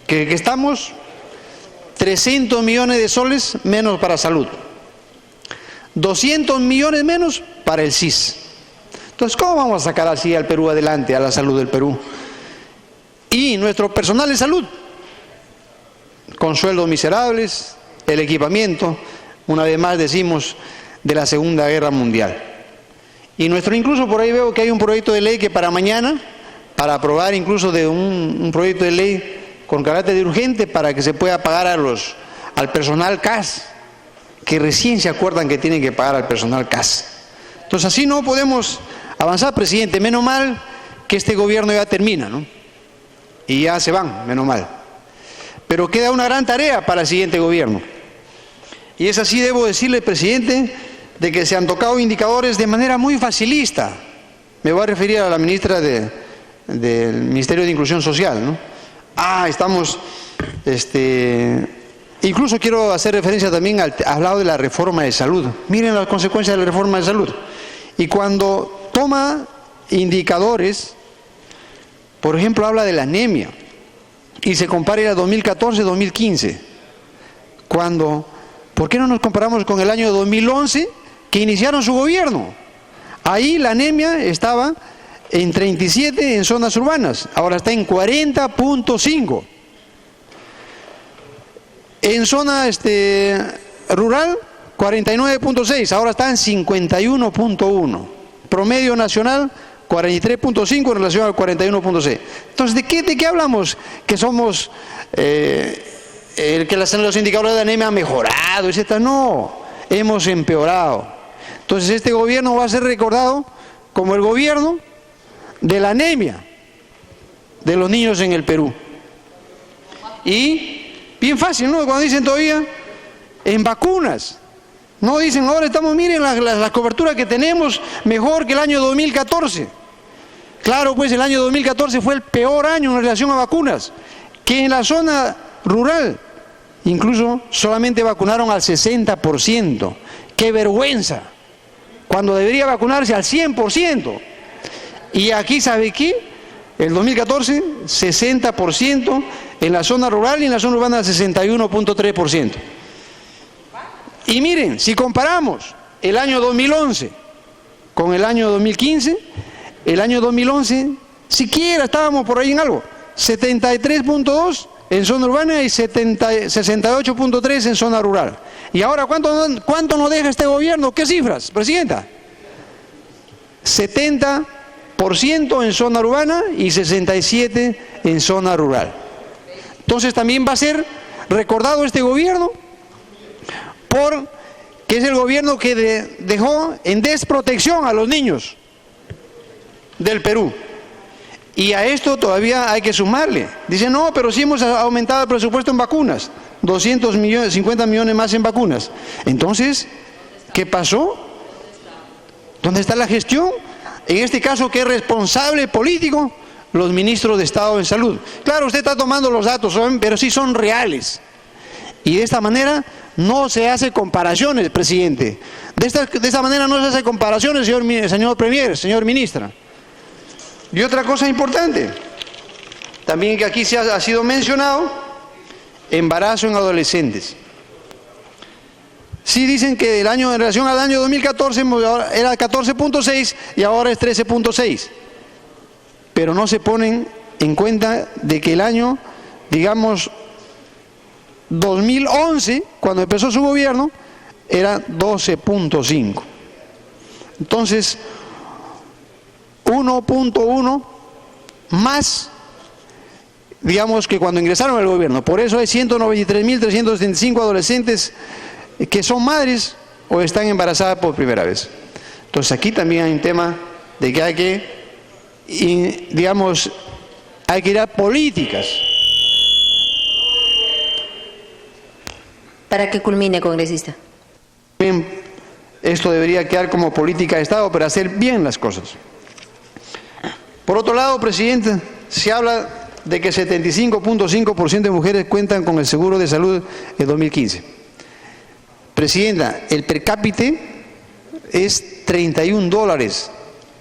que estamos 300 millones de soles menos para salud, 200 millones menos para el CIS. Entonces, ¿cómo vamos a sacar así al Perú adelante, a la salud del Perú? Y nuestro personal de salud, con sueldos miserables, el equipamiento, una vez más decimos, de la Segunda Guerra Mundial. Y incluso por ahí veo que hay un proyecto de ley que para mañana, para aprobar incluso de un proyecto de ley con carácter de urgente para que se pueda pagar al personal CAS, que recién se acuerdan que tienen que pagar al personal CAS. Entonces así no podemos avanzar, presidente. Menos mal que este gobierno ya termina, ¿no? Y ya se van, menos mal. Pero queda una gran tarea para el siguiente gobierno. Y es así, debo decirle, presidente, de que se han tocado indicadores de manera muy facilista. Me voy a referir a la ministra del Ministerio de Inclusión Social, ¿no? Estamos, incluso quiero hacer referencia también al lado de la reforma de salud. Miren las consecuencias de la reforma de salud. Y cuando toma indicadores, por ejemplo, habla de la anemia, y se compara a 2014-2015, ¿por qué no nos comparamos con el año 2011, que iniciaron su gobierno? Ahí la anemia estaba en 37 en zonas urbanas, ahora está en 40.5. En zona rural, 49.6, ahora está en 51.1. Promedio nacional, 43.5 en relación al 41.6. Entonces, ¿de qué hablamos? Que somos, que los indicadores de anemia han mejorado, etc. No, hemos empeorado. Entonces, este gobierno va a ser recordado como el gobierno de la anemia de los niños en el Perú. Y bien fácil, ¿no? Cuando dicen todavía en vacunas, no dicen ahora miren la cobertura que tenemos mejor que el año 2014. Claro, pues el año 2014 fue el peor año en relación a vacunas, que en la zona rural incluso solamente vacunaron al 60%. ¡Qué vergüenza! Cuando debería vacunarse al 100%. Y aquí, ¿sabe qué? El 2014, 60% en la zona rural y en la zona urbana 61.3%. Y miren, si comparamos el año 2011 con el año 2015, el año 2011 siquiera estábamos por ahí en algo, 73.2 en zona urbana y 68.3 en zona rural. Y ahora, ¿cuánto nos deja este gobierno? ¿Qué cifras, presidenta? 70% en zona urbana y 67% en zona rural. Entonces también va a ser recordado este gobierno porque es el gobierno que dejó en desprotección a los niños del Perú. Y a esto todavía hay que sumarle. Dicen, no, pero sí hemos aumentado el presupuesto en vacunas, 50 millones más en vacunas. Entonces, ¿qué pasó? ¿Dónde está la gestión? En este caso, ¿qué responsable político? Los ministros de Estado de Salud. Claro, usted está tomando los datos, pero sí son reales. Y de esta manera no se hace comparaciones, presidente. De esta manera no se hace comparaciones, señor Premier, señor ministra. Y otra cosa importante, también que aquí ha sido mencionado, embarazo en adolescentes. Sí dicen que en relación al año 2014 era 14.6 y ahora es 13.6. Pero no se ponen en cuenta de que el año, digamos, 2011, cuando empezó su gobierno, era 12.5. Entonces, 1.1 más, digamos, que cuando ingresaron al gobierno. Por eso hay 193.375 adolescentes que son madres o están embarazadas por primera vez. Entonces aquí también hay un tema de que hay que, digamos, hay que ir a políticas. Para que culmine, congresista. Bien, esto debería quedar como política de Estado, pero hacer bien las cosas. Por otro lado, presidente, se habla de que 75.5% de mujeres cuentan con el seguro de salud en 2015. Presidenta, el per cápita es $31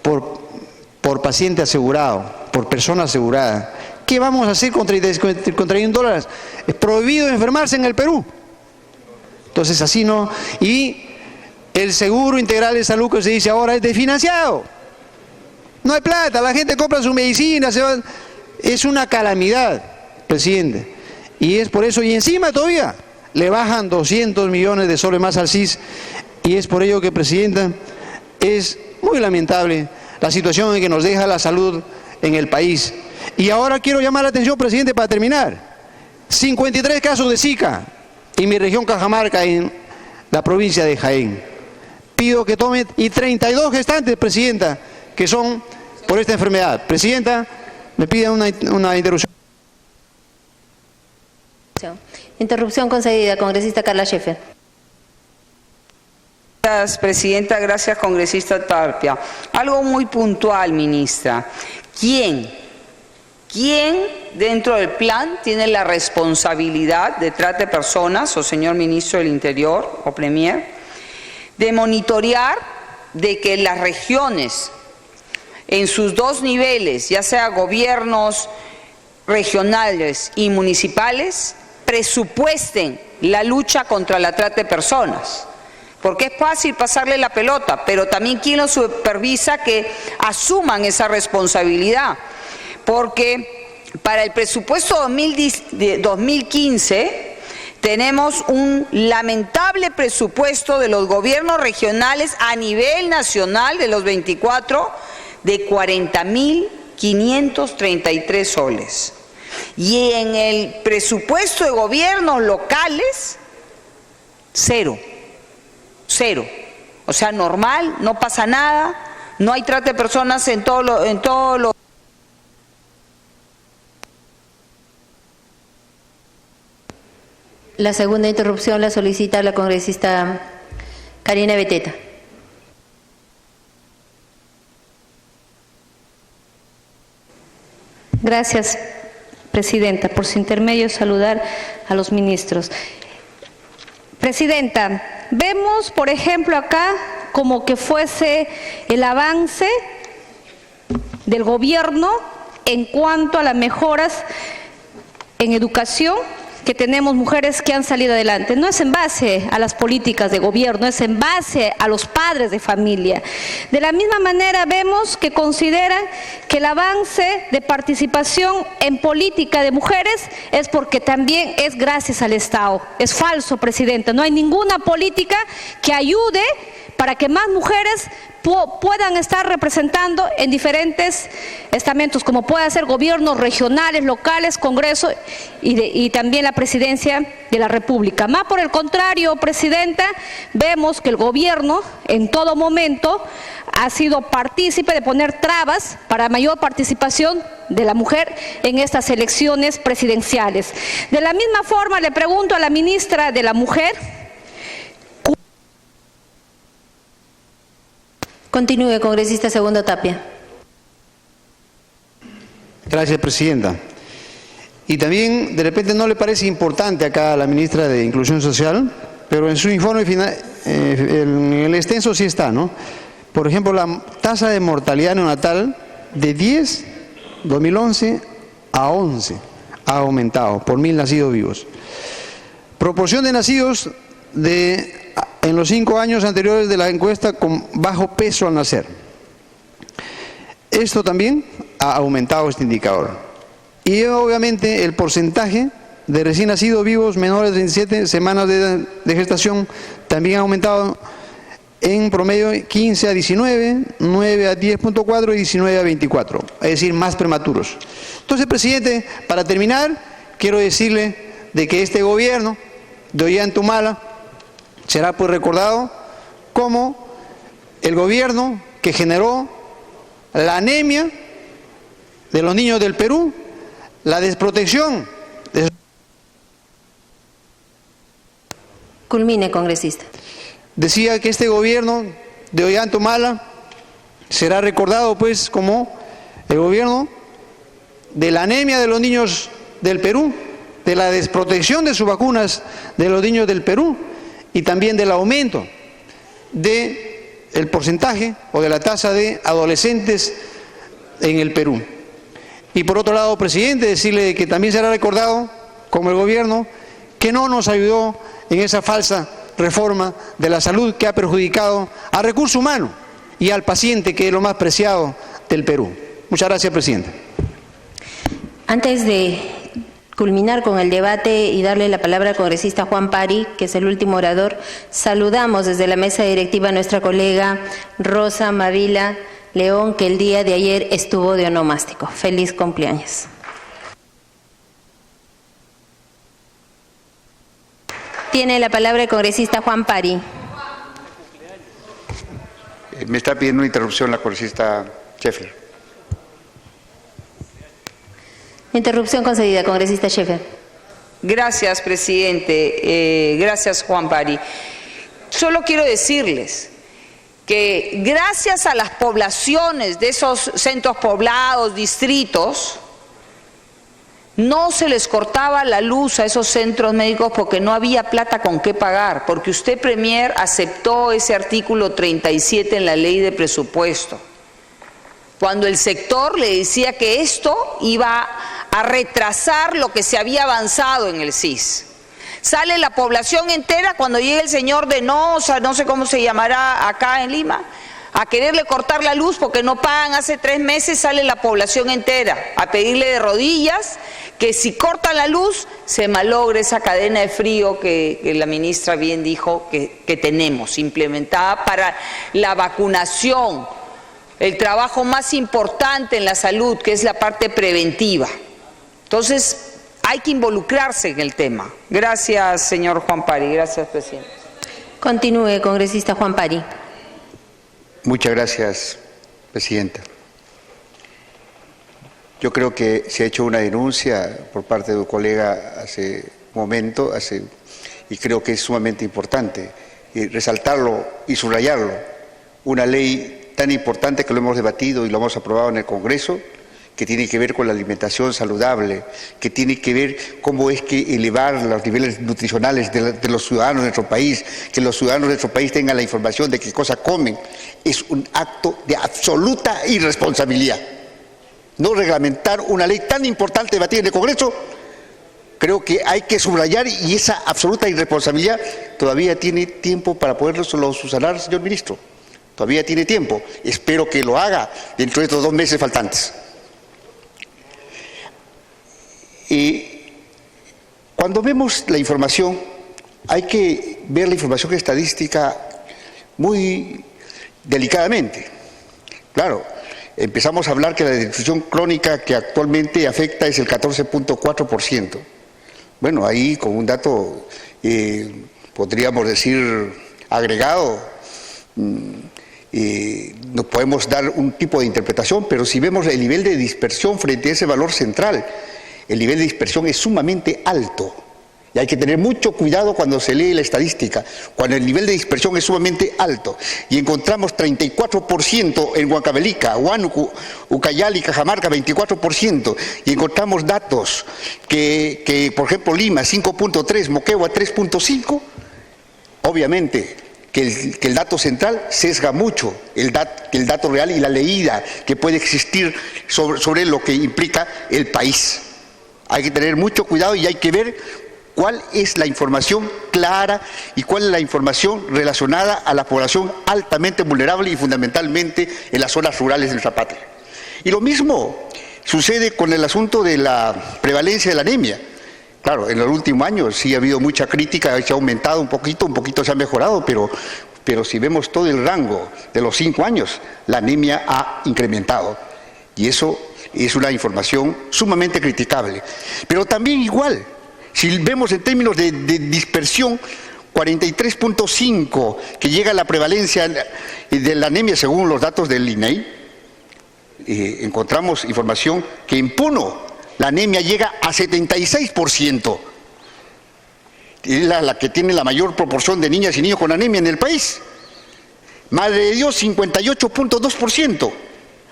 por paciente asegurado, por persona asegurada. ¿Qué vamos a hacer con $31? Es prohibido enfermarse en el Perú. Entonces así no. Y el seguro integral de salud que se dice ahora es desfinanciado. No hay plata, la gente compra su medicina, es una calamidad, presidente. Y es por eso, y encima todavía le bajan 200 millones de soles más al CIS, y es por ello que, presidenta, es muy lamentable la situación en que nos deja la salud en el país. Y ahora quiero llamar la atención, presidente, para terminar. 53 casos de Zika en mi región Cajamarca, en la provincia de Jaén. Pido que tome, y 32 gestantes, presidenta, que son por esta enfermedad. Presidenta, me piden una interrupción. Interrupción concedida, congresista Carla Scheffer. Gracias, presidenta. Gracias, congresista Tapia. Algo muy puntual, ministra. ¿Quién dentro del plan tiene la responsabilidad de trata de personas, o señor ministro del Interior, o Premier, de monitorear de que las regiones, en sus dos niveles, ya sea gobiernos regionales y municipales, presupuesten la lucha contra la trata de personas? Porque es fácil pasarle la pelota, pero también quién lo supervisa que asuman esa responsabilidad. Porque para el presupuesto 2015 tenemos un lamentable presupuesto de los gobiernos regionales a nivel nacional, de los 24, de 40.533 soles. Y en el presupuesto de gobiernos locales, cero. O sea, normal, no pasa nada, no hay trata de personas en todo lo. La segunda interrupción la solicita la congresista Karina Beteta. Gracias, presidenta. Por su intermedio, saludar a los ministros. Presidenta, vemos, por ejemplo, acá como que fuese el avance del gobierno en cuanto a las mejoras en educación, que tenemos mujeres que han salido adelante. No es en base a las políticas de gobierno, es en base a los padres de familia. De la misma manera vemos que consideran que el avance de participación en política de mujeres es porque también es gracias al Estado. Es falso, presidenta. No hay ninguna política que ayude para que más mujeres puedan estar representando en diferentes estamentos, como pueden ser gobiernos regionales, locales, Congreso y también la Presidencia de la República. Más por el contrario, Presidenta, vemos que el gobierno en todo momento ha sido partícipe de poner trabas para mayor participación de la mujer en estas elecciones presidenciales. De la misma forma, le pregunto a la ministra de la Mujer. Continúe, congresista Segundo Tapia. Gracias, Presidenta. Y también, de repente, no le parece importante acá a la ministra de Inclusión Social, pero en su informe final, en el extenso sí está, ¿no? Por ejemplo, la tasa de mortalidad neonatal de 2011 a 11 ha aumentado por 1000 nacidos vivos. Proporción de nacidos en los 5 años anteriores de la encuesta con bajo peso al nacer. Esto también ha aumentado este indicador. Y obviamente el porcentaje de recién nacidos vivos menores de 27 semanas de gestación también ha aumentado en promedio 15 a 19, 9 a 10.4 y 19 a 24, es decir, más prematuros. Entonces, Presidente, para terminar, quiero decirle de que este gobierno de Ollanta-Humala será pues recordado como el gobierno que generó la anemia de los niños del Perú, la desprotección de... Culmine, congresista. Decía que este gobierno de Ollanta-Humala será recordado pues como el gobierno de la anemia de los niños del Perú, de la desprotección de sus vacunas de los niños del Perú y también del aumento del porcentaje o de la tasa de adolescentes en el Perú. Y por otro lado, Presidente, decirle que también será recordado como el gobierno que no nos ayudó en esa falsa reforma de la salud que ha perjudicado al recurso humano y al paciente, que es lo más preciado del Perú. Muchas gracias, Presidente. Antes de culminar con el debate y darle la palabra al congresista Juan Pari, que es el último orador, saludamos desde la mesa directiva a nuestra colega Rosa Mavila León, que el día de ayer estuvo de onomástico. Feliz cumpleaños. Tiene la palabra el congresista Juan Pari. Me está pidiendo una interrupción la congresista Scheffer. Interrupción concedida, congresista Scheffer. Gracias, presidente. Gracias, Juan Pari. Solo quiero decirles que gracias a las poblaciones de esos centros poblados, distritos, no se les cortaba la luz a esos centros médicos porque no había plata con qué pagar, porque usted, Premier, aceptó ese artículo 37 en la ley de presupuesto, cuando el sector le decía que esto iba a retrasar lo que se había avanzado en el CIS. Sale la población entera cuando llega el señor de Nosa, no sé cómo se llamará acá en Lima, a quererle cortar la luz porque no pagan hace 3 meses, sale la población entera a pedirle de rodillas que si cortan la luz se malogre esa cadena de frío que la ministra bien dijo que tenemos implementada para la vacunación, el trabajo más importante en la salud, que es la parte preventiva. Entonces, hay que involucrarse en el tema. Gracias, señor Juan Pari. Gracias, presidente. Continúe, congresista Juan Pari. Muchas gracias, presidenta. Yo creo que se ha hecho una denuncia por parte de un colega hace un momento, y creo que es sumamente importante resaltarlo y subrayarlo. Una ley tan importante que lo hemos debatido y lo hemos aprobado en el Congreso, que tiene que ver con la alimentación saludable, que tiene que ver cómo es que elevar los niveles nutricionales de los ciudadanos de nuestro país, que los ciudadanos de nuestro país tengan la información de qué cosa comen, es un acto de absoluta irresponsabilidad. No reglamentar una ley tan importante debatida en el Congreso, creo que hay que subrayar, y esa absoluta irresponsabilidad todavía tiene tiempo para poderlo subsanar, señor ministro. Todavía tiene tiempo. Espero que lo haga dentro de estos 2 meses faltantes. Y cuando vemos la información, hay que ver la información estadística muy delicadamente. Claro, empezamos a hablar que la desnutrición crónica que actualmente afecta es el 14.4%. Bueno, ahí con un dato, podríamos decir, agregado, nos podemos dar un tipo de interpretación, pero si vemos el nivel de dispersión frente a ese valor central, el nivel de dispersión es sumamente alto. Y hay que tener mucho cuidado cuando se lee la estadística, cuando el nivel de dispersión es sumamente alto. Y encontramos 34% en Huancavelica, Huánuco, Ucayali, Cajamarca, 24%. Y encontramos datos que por ejemplo, Lima, 5.3, Moquegua, 3.5. Obviamente que el dato central sesga mucho el dato real y la leída que puede existir sobre lo que implica el país. Hay que tener mucho cuidado y hay que ver cuál es la información clara y cuál es la información relacionada a la población altamente vulnerable y fundamentalmente en las zonas rurales de nuestra patria. Y lo mismo sucede con el asunto de la prevalencia de la anemia. Claro, en los últimos años sí ha habido mucha crítica, se ha aumentado un poquito se ha mejorado, pero si vemos todo el rango de los 5 años, la anemia ha incrementado. Y eso es una información sumamente criticable. Pero también igual, si vemos en términos de dispersión, 43.5 que llega a la prevalencia de la anemia según los datos del INEI, encontramos información que en Puno la anemia llega a 76%. Es la que tiene la mayor proporción de niñas y niños con anemia en el país. Madre de Dios, 58.2%.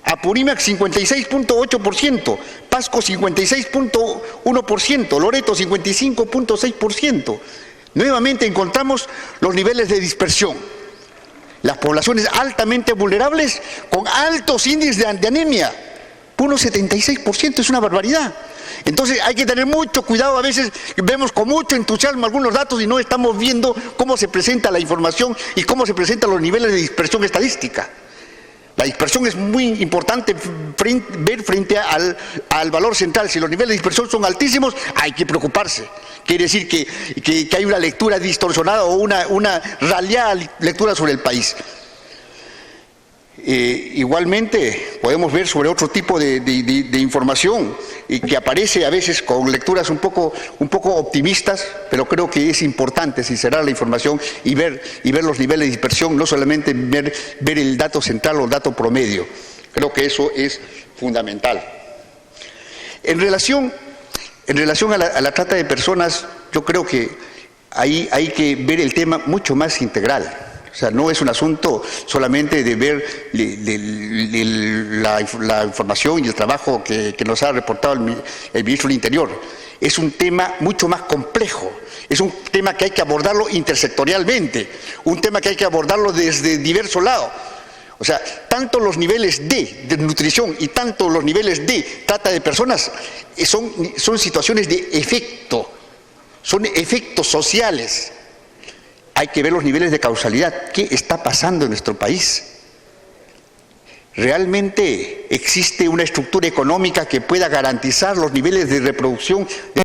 Apurímac 56.8%, Pasco 56.1%, Loreto 55.6%. Nuevamente encontramos los niveles de dispersión. Las poblaciones altamente vulnerables con altos índices de anemia. Puno 76%, es una barbaridad. Entonces hay que tener mucho cuidado, a veces vemos con mucho entusiasmo algunos datos y no estamos viendo cómo se presenta la información y cómo se presentan los niveles de dispersión estadística. La dispersión es muy importante ver frente al valor central. Si los niveles de dispersión son altísimos, hay que preocuparse. Quiere decir que hay una lectura distorsionada o una raleada lectura sobre el país. Igualmente podemos ver sobre otro tipo de información que aparece a veces con lecturas un poco optimistas, pero creo que es importante sincerar la información y ver los niveles de dispersión, no solamente ver el dato central o el dato promedio. Creo que eso es fundamental. En relación a la trata de personas, yo creo que ahí hay que ver el tema mucho más integral. O sea, no es un asunto solamente de ver la información y el trabajo que nos ha reportado el ministro del Interior. Es un tema mucho más complejo. Es un tema que hay que abordarlo intersectorialmente, un tema que hay que abordarlo desde diversos lados. O sea, tanto los niveles de nutrición y tanto los niveles de trata de personas son situaciones de efecto, son efectos sociales. Hay que ver los niveles de causalidad. ¿Qué está pasando en nuestro país? ¿Realmente existe una estructura económica que pueda garantizar los niveles de reproducción de